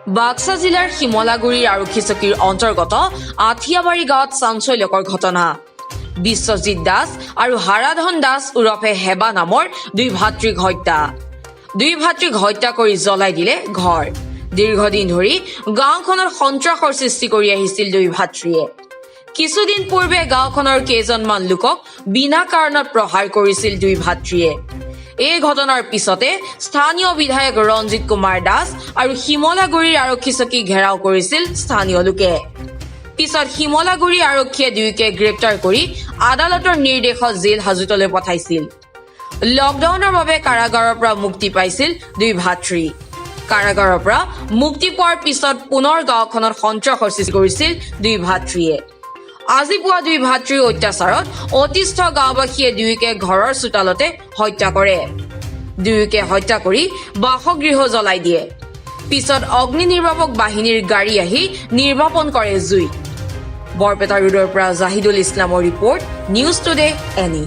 বাক্সা জিলাৰ শিমলাগুৰিৰ আৰক্ষী চকীৰ অন্তৰ্গত আঠিয়াবাৰী গাঁৱত চাঞ্চল্যকৰ ঘটনা। বিশ্বজিৎ দাস আৰু হাৰাধন দাস ওৰফে হেবা নামৰ দুই ভাতৃক হত্যা। দুই ভাতৃক হত্যা কৰি জ্বলাই দিলে ঘৰ। দীৰ্ঘদিন ধৰি গাঁওখনত সন্ত্ৰাসৰ সৃষ্টি কৰি আহিছিল দুই ভাতৃয়ে। কিছুদিন পূৰ্বে গাঁওখনৰ কেইজনমান লোকক বিনা কাৰণত প্ৰহাৰ কৰিছিল দুই ভাতৃয়ে। এই ঘটনাৰ পিছতে স্থানীয় বিধায়ক ৰঞ্জিত কুমাৰ দাস আৰু শিমলাগুৰিৰ আৰক্ষী চকী ঘেৰাও কৰিছিল স্থানীয় লোকে। পিছত শিমলাগুৰি আৰক্ষীয়ে দুয়োকে গ্ৰেপ্তাৰ কৰি আদালতৰ নিৰ্দেশত জেল হাজতলৈ পঠাইছিল। লকডাউনৰ বাবে কাৰাগাৰৰ পৰা মুক্তি পাইছিল দুই ভাতৃ। কাৰাগাৰৰ পৰা মুক্তি পোৱাৰ পিছত পুনৰ গাঁওখনত সন্ত্ৰাসৰ সৃষ্টি কৰিছিল দুই ভাতৃয়ে। আজি পুৱা দুই ভাতৃৰ অত্যাচাৰত অতিষ্ঠ গাঁওবাসীয়ে দুয়োকে ঘৰৰ চোতালতে হত্যা কৰে। দুয়োকে হত্যা কৰি বাসগৃহ জ্বলাই দিয়ে। পিছত অগ্নি নিৰ্বাপক বাহিনীৰ গাড়ী আহি নিৰ্বাপন কৰে জুই। বৰপেটা ৰোডৰ পৰা জাহিদুল ইছলামৰ ৰিপৰ্ট, নিউজ টুডে এনি।